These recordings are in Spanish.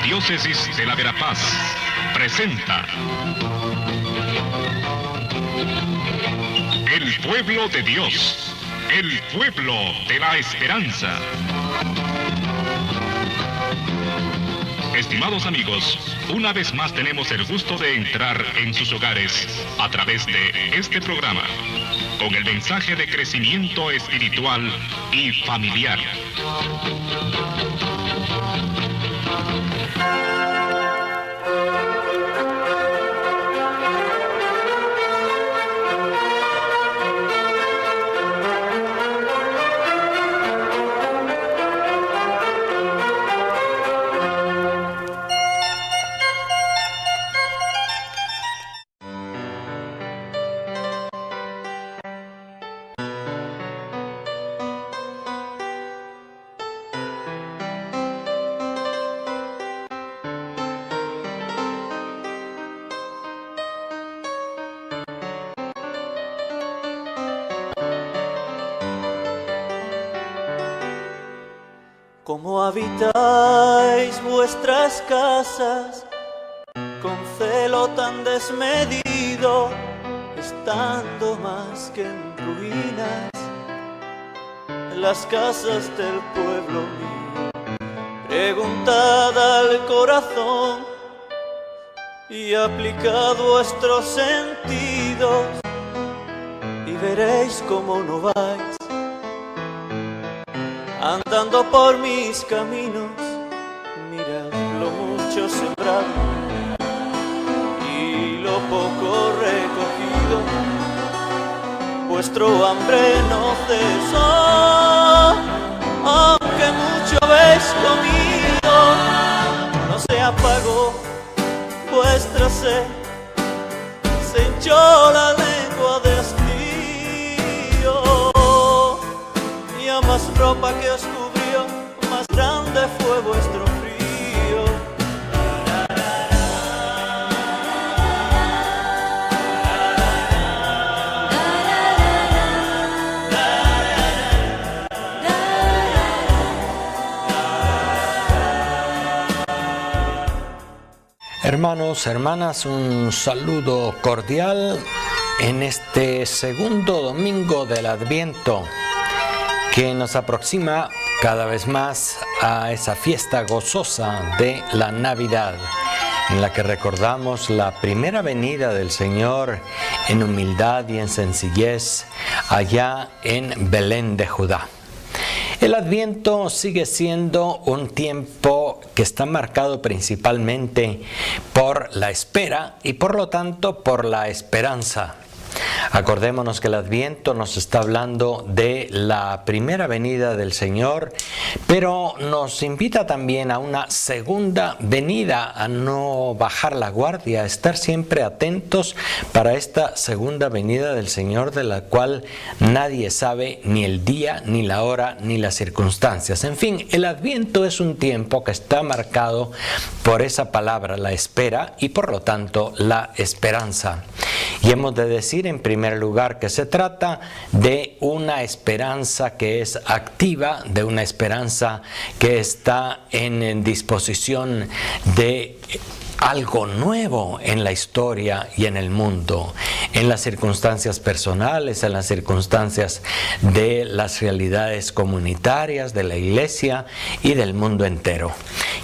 Arquidiócesis de la Verapaz presenta El Pueblo de Dios, el pueblo de la esperanza. Estimados amigos, una vez más tenemos el gusto de entrar en sus hogares a través de este programa, con el mensaje de crecimiento espiritual y familiar. ¿Cómo habitáis vuestras casas con celo tan desmedido, estando más que en ruinas las casas del pueblo mío? Preguntad al corazón y aplicad vuestros sentidos y veréis cómo no vais andando por mis caminos. Mirad lo mucho sembrado y lo poco recogido. Vuestro hambre no cesó, aunque mucho habéis comido. No se apagó vuestra sed, se hinchó la lengua de hastío. Y a más ropa que os cubrió, más grande fue vuestro frío. Hermanos, hermanas, un saludo cordial en este segundo domingo del Adviento, que nos aproxima cada vez más a esa fiesta gozosa de la Navidad, en la que recordamos la primera venida del Señor en humildad y en sencillez allá en Belén de Judá. El Adviento sigue siendo un tiempo que está marcado principalmente por la espera y por lo tanto por la esperanza. Acordémonos que el Adviento nos está hablando de la primera venida del Señor, pero nos invita también a una segunda venida, a no bajar la guardia, a estar siempre atentos para esta segunda venida del Señor, de la cual nadie sabe ni el día, ni la hora, ni las circunstancias. En fin, el Adviento es un tiempo que está marcado por esa palabra, la espera, y por lo tanto la esperanza. Y hemos de decir en primer lugar que se trata de una esperanza que es activa, de una esperanza que está en disposición de algo nuevo en la historia y en el mundo, en las circunstancias personales, en las circunstancias de las realidades comunitarias, de la iglesia y del mundo entero.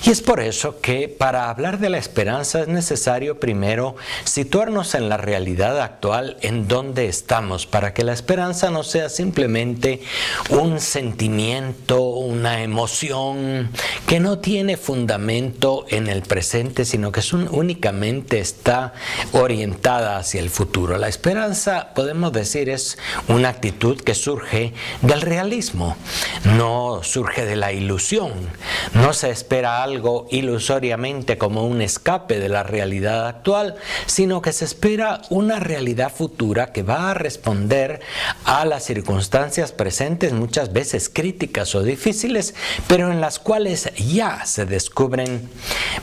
Y es por eso que para hablar de la esperanza es necesario primero situarnos en la realidad actual en donde estamos, para que la esperanza no sea simplemente un sentimiento, una emoción que no tiene fundamento en el presente, sino que únicamente está orientada hacia el futuro. La esperanza, podemos decir, es una actitud que surge del realismo, no surge de la ilusión. No se espera algo ilusoriamente como un escape de la realidad actual, sino que se espera una realidad futura que va a responder a las circunstancias presentes, muchas veces críticas o difíciles, pero en las cuales ya se descubren,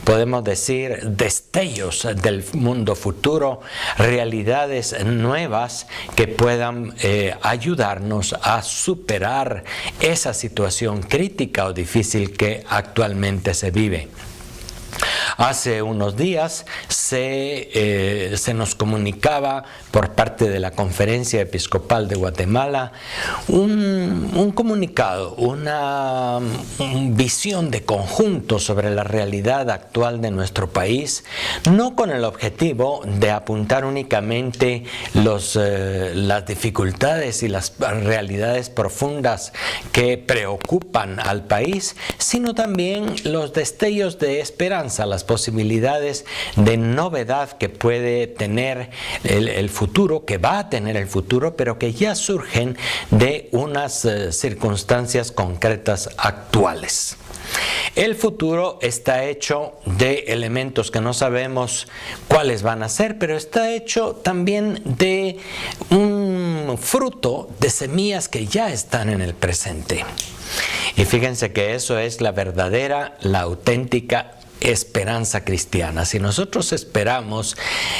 podemos decir, destellos del mundo futuro, realidades nuevas que puedan ayudarnos a superar esa situación crítica o difícil que actualmente se vive. Hace unos días se nos comunicaba por parte de la Conferencia Episcopal de Guatemala un comunicado, una visión de conjunto sobre la realidad actual de nuestro país, no con el objetivo de apuntar únicamente las dificultades y las realidades profundas que preocupan al país, sino también los destellos de esperanza, las posibilidades de novedad que puede tener el futuro, que va a tener el futuro, pero que ya surgen de unas circunstancias concretas actuales. El futuro está hecho de elementos que no sabemos cuáles van a ser, pero está hecho también de un fruto de semillas que ya están en el presente. Y fíjense que eso es la verdadera, la auténtica esperanza cristiana. Si nosotros esperamos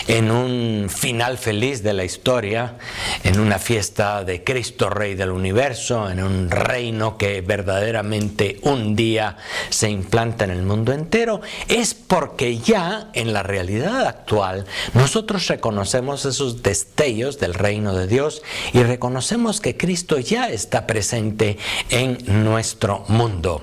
en un final feliz de la historia, en una fiesta de Cristo Rey del universo, en un reino que verdaderamente un día se implanta en el mundo entero, es porque ya en la realidad actual nosotros reconocemos esos destellos del reino de Dios y reconocemos que Cristo ya está presente en nuestro mundo.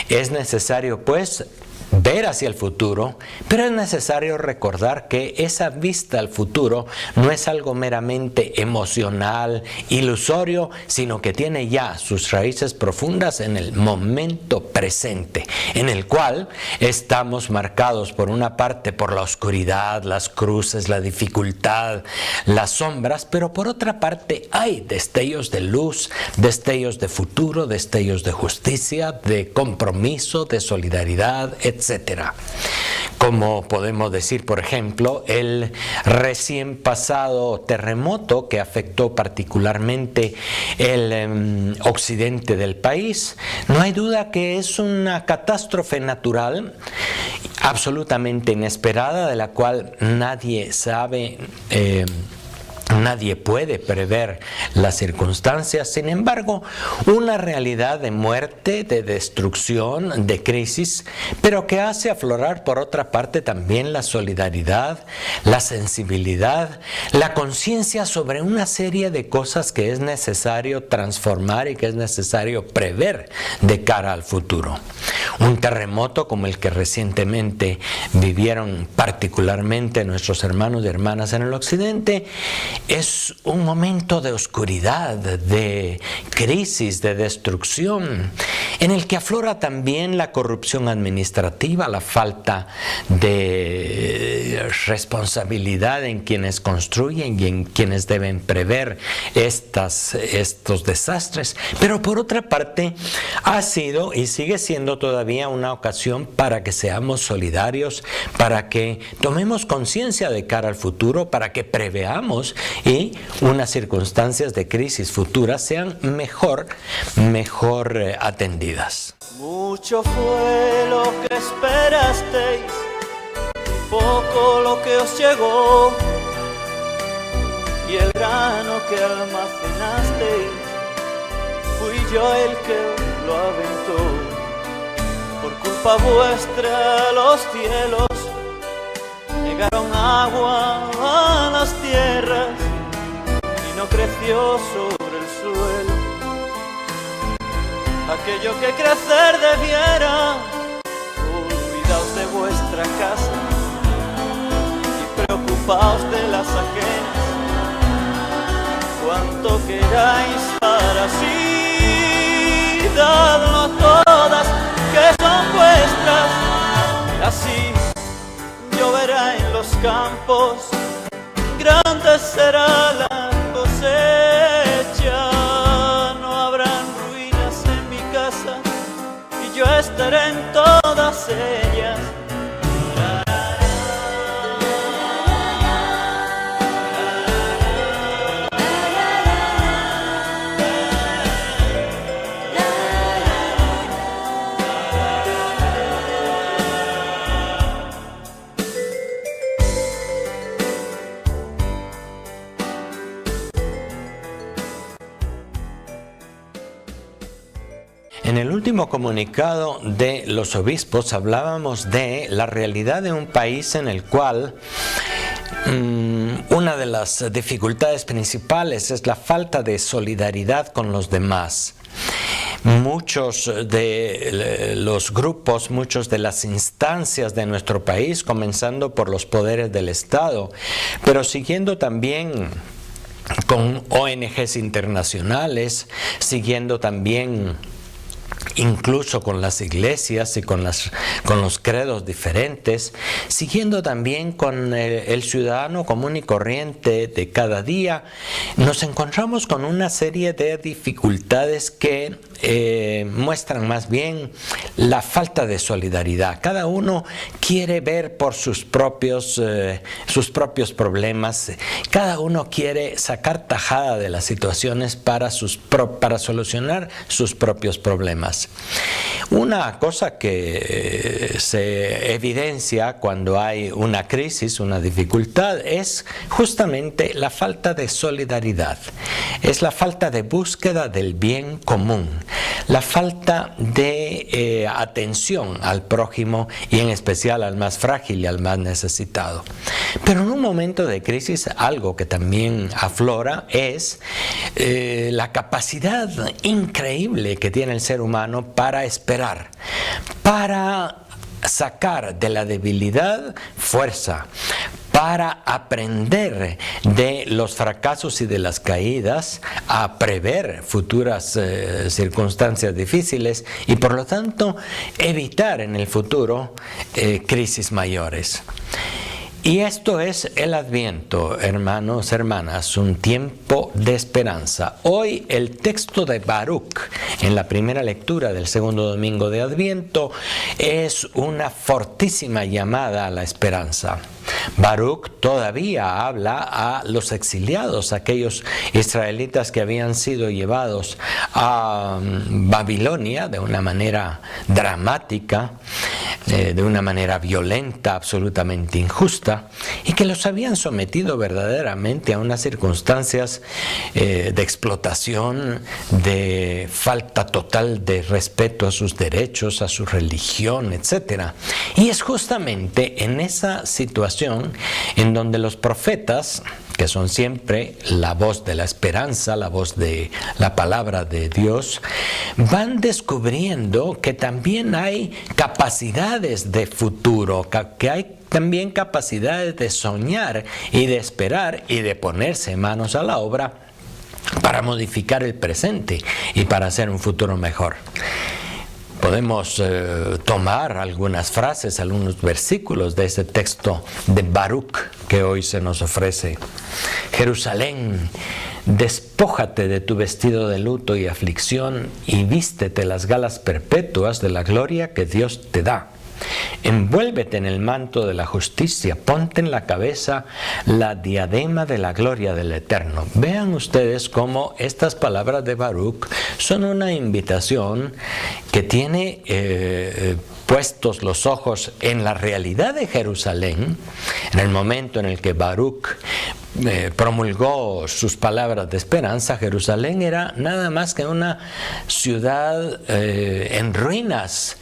Es necesario, pues, ver hacia el futuro, pero es necesario recordar que esa vista al futuro no es algo meramente emocional, ilusorio, sino que tiene ya sus raíces profundas en el momento presente, en el cual estamos marcados por una parte por la oscuridad, las cruces, la dificultad, las sombras, pero por otra parte hay destellos de luz, destellos de futuro, destellos de justicia, de compromiso, de solidaridad, etc. Como podemos decir, por ejemplo, el recién pasado terremoto que afectó particularmente el occidente del país, no hay duda que es una catástrofe natural absolutamente inesperada, de la cual nadie sabe, nadie puede prever las circunstancias. Sin embargo, una realidad de muerte, de destrucción, de crisis, pero que hace aflorar por otra parte también la solidaridad, la sensibilidad, la conciencia sobre una serie de cosas que es necesario transformar y que es necesario prever de cara al futuro. Un terremoto como el que recientemente vivieron particularmente nuestros hermanos y hermanas en el occidente es un momento de oscuridad, de crisis, de destrucción, en el que aflora también la corrupción administrativa, la falta de responsabilidad en quienes construyen y en quienes deben prever estos desastres. Pero por otra parte, ha sido y sigue siendo todavía una ocasión para que seamos solidarios, para que tomemos conciencia de cara al futuro, para que preveamos y unas circunstancias de crisis futuras sean mejor atendidas. Mucho fue lo que esperasteis, poco lo que os llegó, y el grano que almacenasteis, fui yo el que lo aventó. Por culpa vuestra los cielos negaron agua a las tierras y no creció sobre el suelo aquello que crecer debiera. Cuidaos de vuestra casa y preocupaos de las ajenas, cuanto queráis para sí, dadlo todas que son vuestras, así lloverá en los campos, grande será la cosecha, no habrán ruinas en mi casa y yo estaré en todas ellas. En el último último comunicado de los obispos hablábamos de la realidad de un país en el cual una de las dificultades principales es la falta de solidaridad con los demás. Muchos de los grupos, muchas de las instancias de nuestro país, comenzando por los poderes del Estado, pero siguiendo también con ONGs internacionales, siguiendo también incluso con las iglesias y con los credos diferentes, siguiendo también con el ciudadano común y corriente de cada día, nos encontramos con una serie de dificultades que muestran más bien la falta de solidaridad. Cada uno quiere ver por sus propios problemas, cada uno quiere sacar tajada de las situaciones para solucionar sus propios problemas. Una cosa que se evidencia cuando hay una crisis, una dificultad, es justamente la falta de solidaridad, es la falta de búsqueda del bien común, la falta de atención al prójimo y en especial al más frágil y al más necesitado. Pero en un momento de crisis, algo que también aflora es la capacidad increíble que tiene el ser humano para esperar, para sacar de la debilidad fuerza, para aprender de los fracasos y de las caídas, a prever futuras circunstancias difíciles y por lo tanto evitar en el futuro crisis mayores. Y esto es el Adviento, hermanos, hermanas, un tiempo de esperanza. Hoy el texto de Baruch, en la primera lectura del segundo domingo de Adviento, es una fortísima llamada a la esperanza. Baruch todavía habla a los exiliados, aquellos israelitas que habían sido llevados a Babilonia de una manera dramática, de una manera violenta, absolutamente injusta, y que los habían sometido verdaderamente a unas circunstancias de explotación, de falta total de respeto a sus derechos, a su religión, etc. Y es justamente en esa situación en donde los profetas, que son siempre la voz de la esperanza, la voz de la palabra de Dios, van descubriendo que también hay capacidades de futuro, que hay también capacidades de soñar y de esperar y de ponerse manos a la obra para modificar el presente y para hacer un futuro mejor. Podemos tomar algunas frases, algunos versículos de ese texto de Baruch que hoy se nos ofrece. Jerusalén, despójate de tu vestido de luto y aflicción y vístete las galas perpetuas de la gloria que Dios te da. Envuélvete en el manto de la justicia, ponte en la cabeza la diadema de la gloria del Eterno. Vean ustedes cómo estas palabras de Baruch son una invitación que tiene puestos los ojos en la realidad de Jerusalén, en el momento en el que Baruch promulgó sus palabras de esperanza. Jerusalén era nada más que una ciudad en ruinas,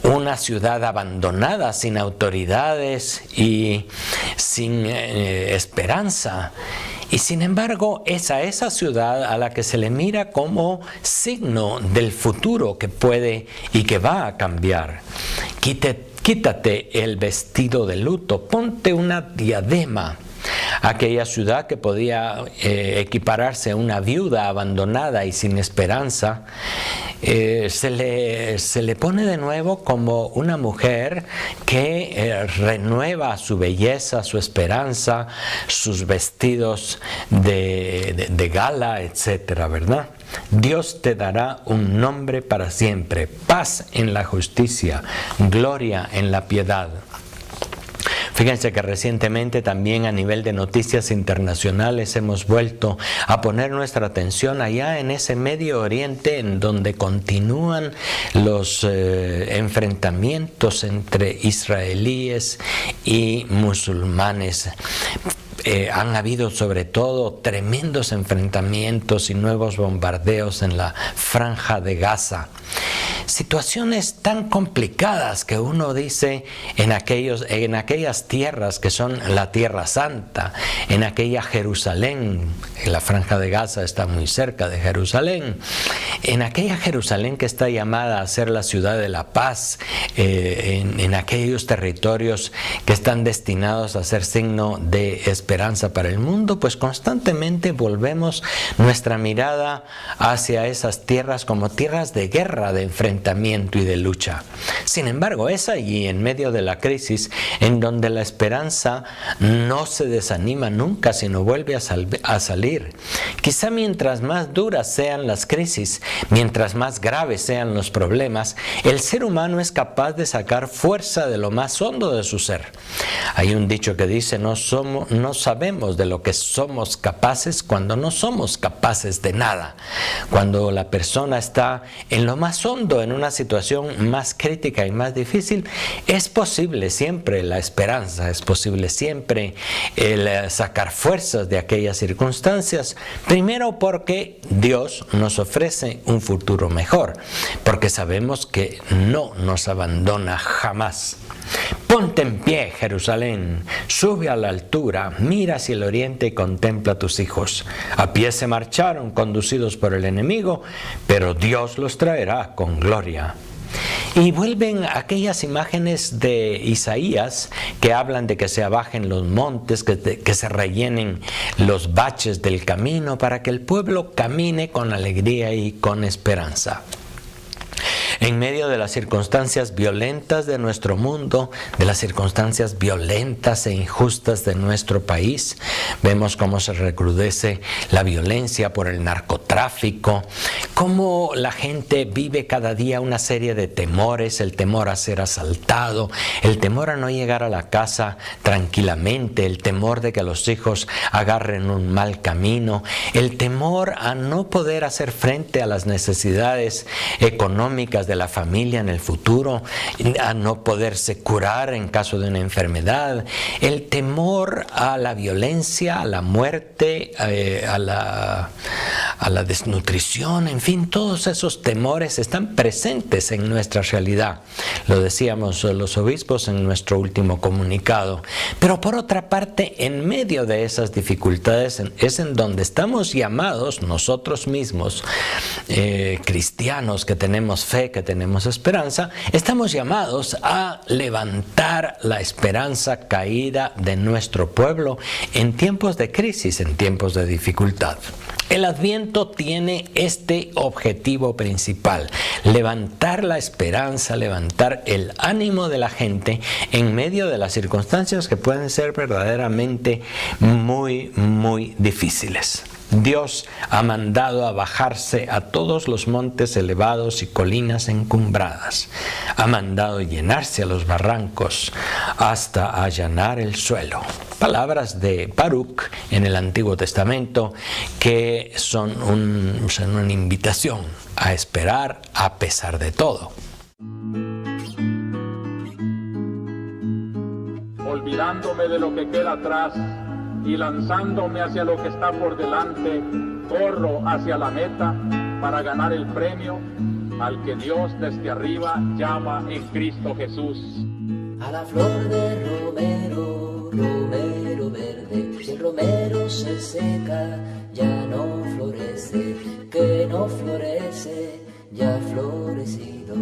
una ciudad abandonada, sin autoridades y sin esperanza. Y sin embargo es a esa ciudad a la que se le mira como signo del futuro que puede y que va a cambiar. Quítate el vestido de luto, ponte una diadema. Aquella ciudad que podía equipararse a una viuda abandonada y sin esperanza, se le pone de nuevo como una mujer que renueva su belleza, su esperanza, sus vestidos de gala, etcétera, ¿verdad? Dios te dará un nombre para siempre, paz en la justicia, gloria en la piedad. Fíjense que recientemente también a nivel de noticias internacionales hemos vuelto a poner nuestra atención allá en ese Medio Oriente en donde continúan los enfrentamientos entre israelíes y musulmanes. han habido sobre todo tremendos enfrentamientos y nuevos bombardeos en la Franja de Gaza. Situaciones tan complicadas que uno dice en aquellas tierras que son la Tierra Santa, en aquella Jerusalén, la Franja de Gaza está muy cerca de Jerusalén, en aquella Jerusalén que está llamada a ser la ciudad de la paz, en aquellos territorios que están destinados a ser signo de esperanza para el mundo, pues constantemente volvemos nuestra mirada hacia esas tierras como tierras de guerra, de enfrentamiento y de lucha. Sin embargo, es allí, en medio de la crisis, en donde la esperanza no se desanima nunca, sino vuelve a salir. Quizá mientras más duras sean las crisis, mientras más graves sean los problemas, el ser humano es capaz de sacar fuerza de lo más hondo de su ser. Hay un dicho que dice, no sabemos de lo que somos capaces cuando no somos capaces de nada. Cuando la persona está en lo más hondo, en una situación más crítica y más difícil, es posible siempre la esperanza, es posible siempre el sacar fuerzas de aquellas circunstancias. Primero porque Dios nos ofrece un futuro mejor, porque sabemos que no nos abandona jamás. Ponte en pie, Jerusalén, sube a la altura, mira hacia el oriente y contempla a tus hijos. A pie se marcharon, conducidos por el enemigo, pero Dios los traerá con gloria. Y vuelven aquellas imágenes de Isaías que hablan de que se abajen los montes, que se rellenen los baches del camino para que el pueblo camine con alegría y con esperanza. En medio de las circunstancias violentas de nuestro mundo, de las circunstancias violentas e injustas de nuestro país, vemos cómo se recrudece la violencia por el narcotráfico, cómo la gente vive cada día una serie de temores, el temor a ser asaltado, el temor a no llegar a la casa tranquilamente, el temor de que los hijos agarren un mal camino, el temor a no poder hacer frente a las necesidades económicas de la familia en el futuro, a no poderse curar en caso de una enfermedad, el temor a la violencia, a la muerte, a la desnutrición, en fin, todos esos temores están presentes en nuestra realidad. Lo decíamos los obispos en nuestro último comunicado. Pero por otra parte, en medio de esas dificultades es en donde estamos llamados nosotros mismos, cristianos que tenemos fe, que tenemos esperanza, estamos llamados a levantar la esperanza caída de nuestro pueblo en tiempos de crisis, en tiempos de dificultad. El Adviento tiene este objetivo principal: levantar la esperanza, levantar el ánimo de la gente en medio de las circunstancias que pueden ser verdaderamente muy, muy difíciles. Dios ha mandado a bajarse a todos los montes elevados y colinas encumbradas. Ha mandado llenarse a los barrancos hasta allanar el suelo. Palabras de Baruch en el Antiguo Testamento que son una invitación a esperar a pesar de todo. Olvidándome de lo que queda atrás y lanzándome hacia lo que está por delante, corro hacia la meta para ganar el premio al que Dios desde arriba llama en Cristo Jesús. A la flor de romero, romero verde, si el romero se seca, ya no florece, que no florece, ya florecido,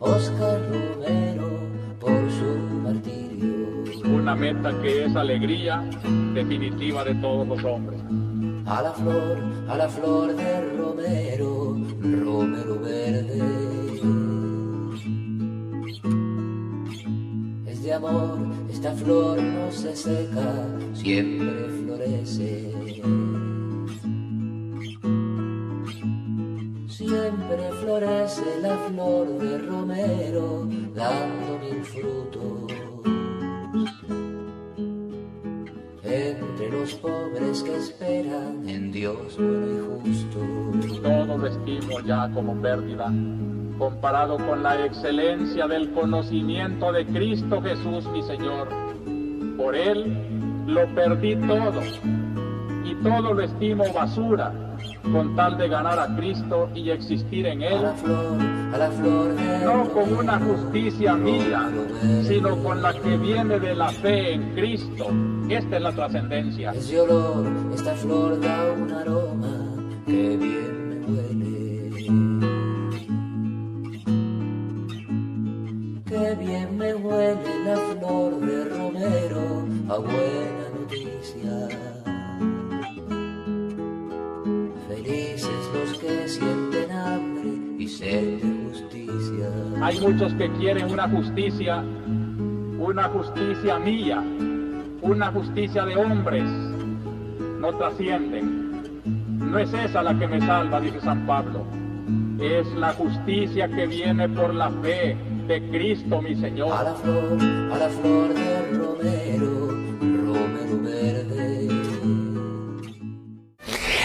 Oscar Romero, por su martirio. Una meta que es alegría definitiva de todos los hombres. A la flor de romero, romero verde. Es de amor, esta flor no se seca, siempre florece. Siempre florece la flor de romero, dando mil frutos. Entre los pobres que esperan en Dios bueno y justo. Todo lo estimo ya como pérdida, comparado con la excelencia del conocimiento de Cristo Jesús mi Señor. Por Él lo perdí todo y todo lo estimo basura con tal de ganar a Cristo y existir en Él, a la flor de no con una justicia mía, sino con la que viene de la fe en Cristo. Esta es la trascendencia. ese olor, esta flor da un aroma que bien me huele. Qué bien me huele la flor de romero, a buena noticia. Felices los que sienten hambre y sed de justicia. Hay muchos que quieren una justicia mía, una justicia de hombres. No trascienden. No es esa la que me salva, dice San Pablo. Es la justicia que viene por la fe de Cristo mi Señor. A la flor del romero, romero verde.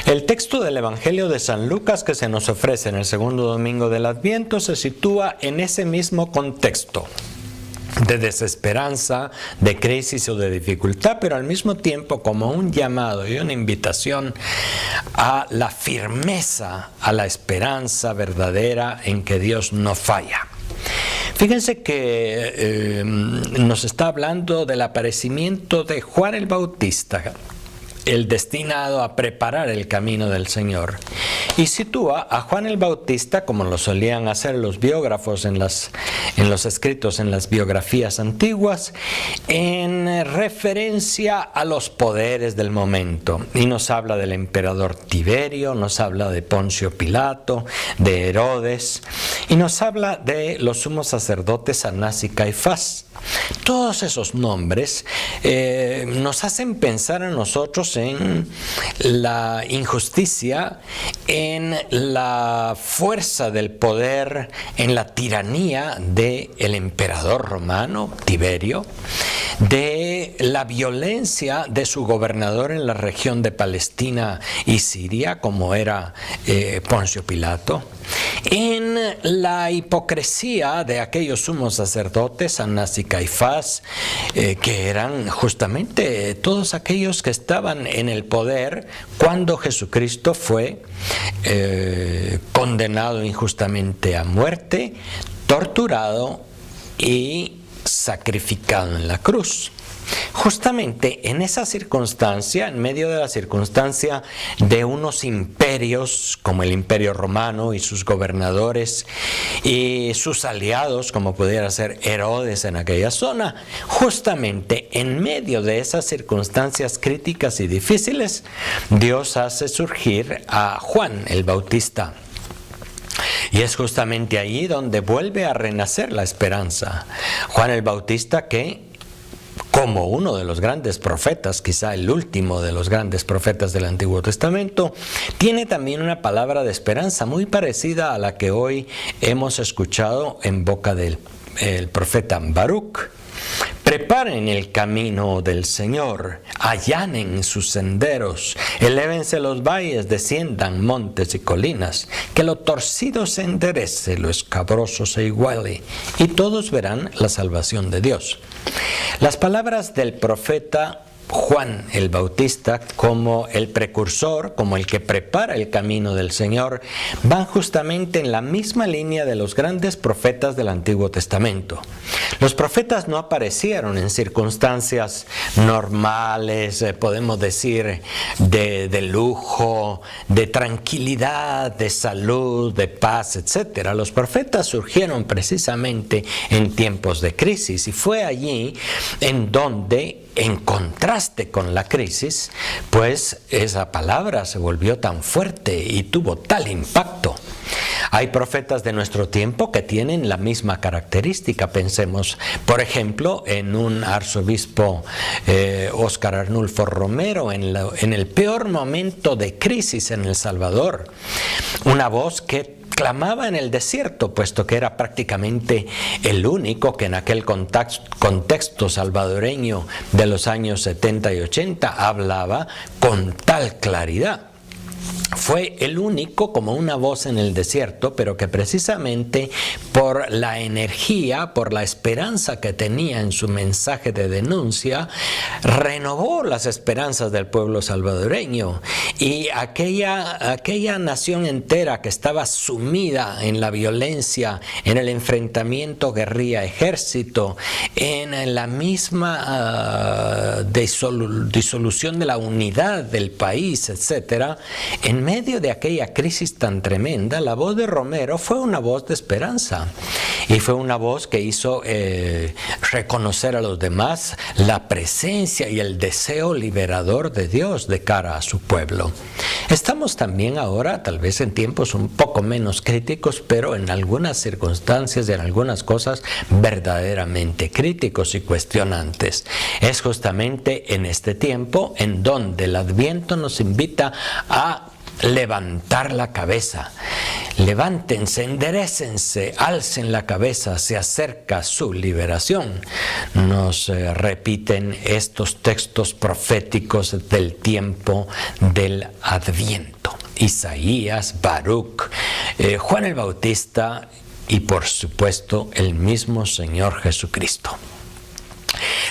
El texto del Evangelio de San Lucas que se nos ofrece en el segundo domingo del Adviento se sitúa en ese mismo contexto de desesperanza, de crisis o de dificultad, pero al mismo tiempo como un llamado y una invitación a la firmeza, a la esperanza verdadera en que Dios no falla. Fíjense que nos está hablando del aparecimiento de Juan el Bautista, el destinado a preparar el camino del Señor, y sitúa a Juan el Bautista, como lo solían hacer los biógrafos en los escritos, en las biografías antiguas, en referencia a los poderes del momento, y nos habla del emperador Tiberio, nos habla de Poncio Pilato, de Herodes, y nos habla de los sumos sacerdotes Anás y Caifás. Todos esos nombres nos hacen pensar a nosotros en la injusticia, en la fuerza del poder, en la tiranía del emperador romano Tiberio, de la violencia de su gobernador en la región de Palestina y Siria, como era Poncio Pilato, en la hipocresía de aquellos sumos sacerdotes, Anás y Caifás, que eran justamente todos aquellos que estaban en el poder cuando Jesucristo fue condenado injustamente a muerte, torturado y sacrificado en la cruz. Justamente en esa circunstancia, en medio de la circunstancia de unos imperios como el Imperio Romano y sus gobernadores y sus aliados, como pudiera ser Herodes en aquella zona, justamente en medio de esas circunstancias críticas y difíciles, Dios hace surgir a Juan el Bautista. Y es justamente allí donde vuelve a renacer la esperanza. Juan el Bautista, que como uno de los grandes profetas, quizá el último de los grandes profetas del Antiguo Testamento, tiene también una palabra de esperanza muy parecida a la que hoy hemos escuchado en boca del profeta Baruch. Preparen el camino del Señor, allanen sus senderos, elévense los valles, desciendan montes y colinas, que lo torcido se enderece, lo escabroso se iguale, y todos verán la salvación de Dios. Las palabras del profeta Juan el Bautista, como el precursor, como el que prepara el camino del Señor, van justamente en la misma línea de los grandes profetas del Antiguo Testamento. Los profetas no aparecieron en circunstancias normales, podemos decir, de lujo, de tranquilidad, de salud, de paz, etc. Los profetas surgieron precisamente en tiempos de crisis, y fue allí en donde, en contraste con la crisis, pues esa palabra se volvió tan fuerte y tuvo tal impacto. Hay profetas de nuestro tiempo que tienen la misma característica. Pensemos, por ejemplo, en un arzobispo, Óscar Arnulfo Romero, en el peor momento de crisis en El Salvador. Una voz que clamaba en el desierto, puesto que era prácticamente el único que en aquel contexto salvadoreño de los años 70 y 80 hablaba con tal claridad. fue el único como una voz en el desierto, pero que precisamente por la energía, por la esperanza que tenía en su mensaje de denuncia, renovó las esperanzas del pueblo salvadoreño. Y aquella nación entera que estaba sumida en la violencia, en el enfrentamiento guerrilla-ejército, en la misma disolución de la unidad del país, etc., en medio de aquella crisis tan tremenda, la voz de Romero fue una voz de esperanza y fue una voz que hizo reconocer a los demás la presencia y el deseo liberador de Dios de cara a su pueblo. Estamos también ahora, tal vez en tiempos un poco menos críticos, pero en algunas circunstancias y en algunas cosas verdaderamente críticos y cuestionantes. Es justamente en este tiempo en donde el Adviento nos invita a levantar la cabeza. Levántense, enderécense, alcen la cabeza, se acerca su liberación. Nos repiten estos textos proféticos del tiempo del Adviento. Isaías, Baruch, Juan el Bautista y por supuesto el mismo Señor Jesucristo.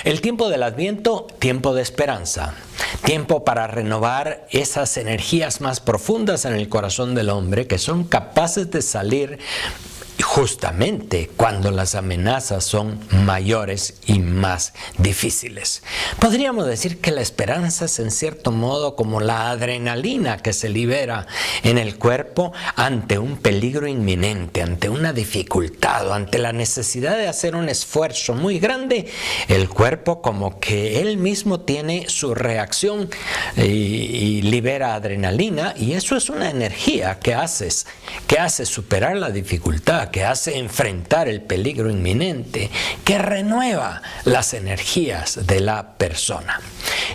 El tiempo del Adviento, tiempo de esperanza, tiempo para renovar esas energías más profundas en el corazón del hombre que son capaces de salir justamente cuando las amenazas son mayores y más difíciles. Podríamos decir que la esperanza es en cierto modo como la adrenalina que se libera en el cuerpo ante un peligro inminente, ante una dificultad o ante la necesidad de hacer un esfuerzo muy grande. El cuerpo como que él mismo tiene su reacción y libera adrenalina, y eso es una energía que hace superar la dificultad, que hace enfrentar el peligro inminente, que renueva las energías de la persona.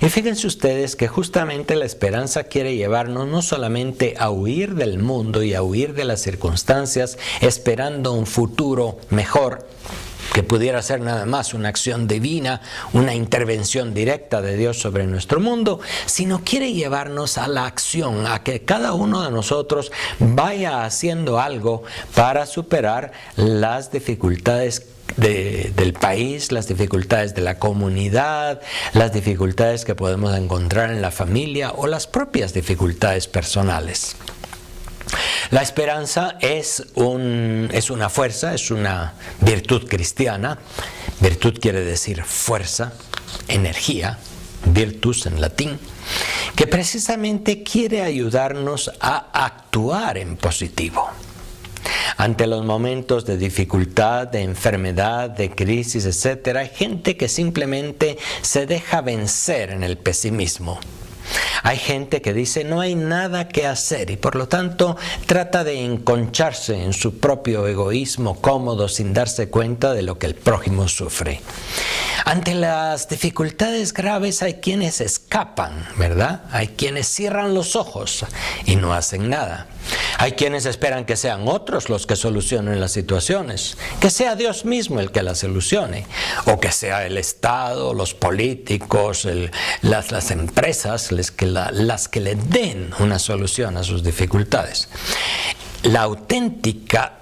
Y fíjense ustedes que justamente la esperanza quiere llevarnos no solamente a huir del mundo y a huir de las circunstancias, esperando un futuro mejor, que pudiera ser nada más una acción divina, una intervención directa de Dios sobre nuestro mundo, sino quiere llevarnos a la acción, a que cada uno de nosotros vaya haciendo algo para superar las dificultades del país, las dificultades de la comunidad, las dificultades que podemos encontrar en la familia o las propias dificultades personales. La esperanza es una fuerza, es una virtud cristiana. Virtud quiere decir fuerza, energía, virtus en latín, que precisamente quiere ayudarnos a actuar en positivo. Ante los momentos de dificultad, de enfermedad, de crisis, etc., hay gente que simplemente se deja vencer en el pesimismo. Hay gente que dice no hay nada que hacer y por lo tanto trata de enconcharse en su propio egoísmo cómodo sin darse cuenta de lo que el prójimo sufre. Ante las dificultades graves hay quienes escapan, ¿verdad? Hay quienes cierran los ojos y no hacen nada. Hay quienes esperan que sean otros los que solucionen las situaciones, que sea Dios mismo el que las solucione, o que sea el Estado, los políticos, las empresas las que le den una solución a sus dificultades. La auténtica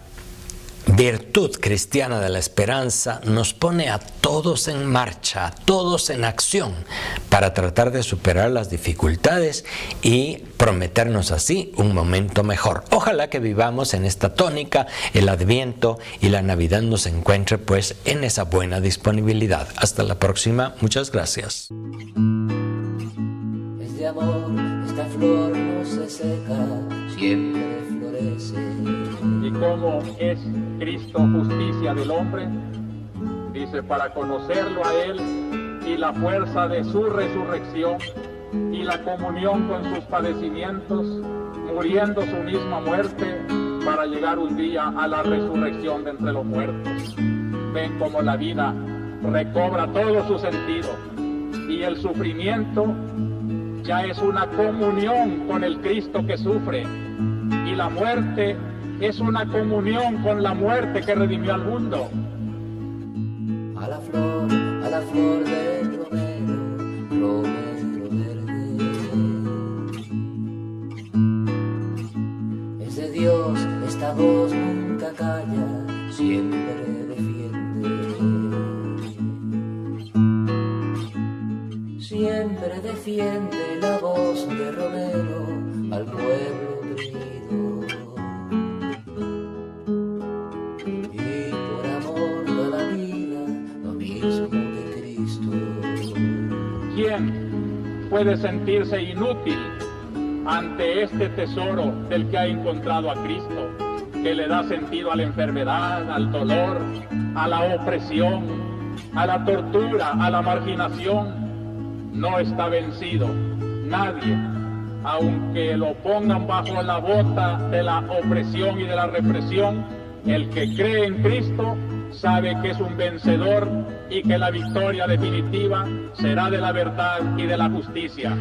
virtud cristiana de la esperanza nos pone a todos en marcha, a todos en acción para tratar de superar las dificultades y prometernos así un momento mejor. Ojalá que vivamos en esta tónica, el Adviento y la Navidad nos encuentre pues en esa buena disponibilidad. Hasta la próxima, muchas gracias. Es de amor, esta flor no se seca, siempre florece. ¿Y cómo es Cristo justicia del hombre? Dice, para conocerlo a Él y la fuerza de su resurrección y la comunión con sus padecimientos, muriendo su misma muerte para llegar un día a la resurrección de entre los muertos. Ven cómo la vida recobra todo su sentido y el sufrimiento ya es una comunión con el Cristo que sufre y la muerte es una comunión con la muerte que redimió al mundo. A la flor del romero, romero verde. siempre defiende la voz de Romero al pueblo oprimido. Y por amor da la vida lo mismo que Cristo. ¿Quién puede sentirse inútil ante este tesoro del que ha encontrado a Cristo, que le da sentido a la enfermedad, al dolor, a la opresión, a la tortura, a la marginación? No está vencido nadie, aunque lo pongan bajo la bota de la opresión y de la represión. El que cree en Cristo sabe que es un vencedor y que la victoria definitiva será de la verdad y de la justicia.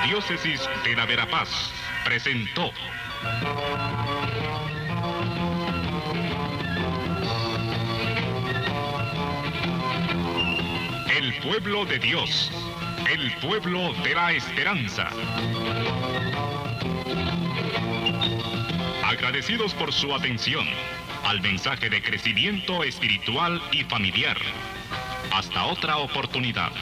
Diócesis de la Verapaz presentó El pueblo de Dios, el pueblo de la esperanza. Agradecidos por su atención al mensaje de crecimiento espiritual y familiar. Hasta otra oportunidad.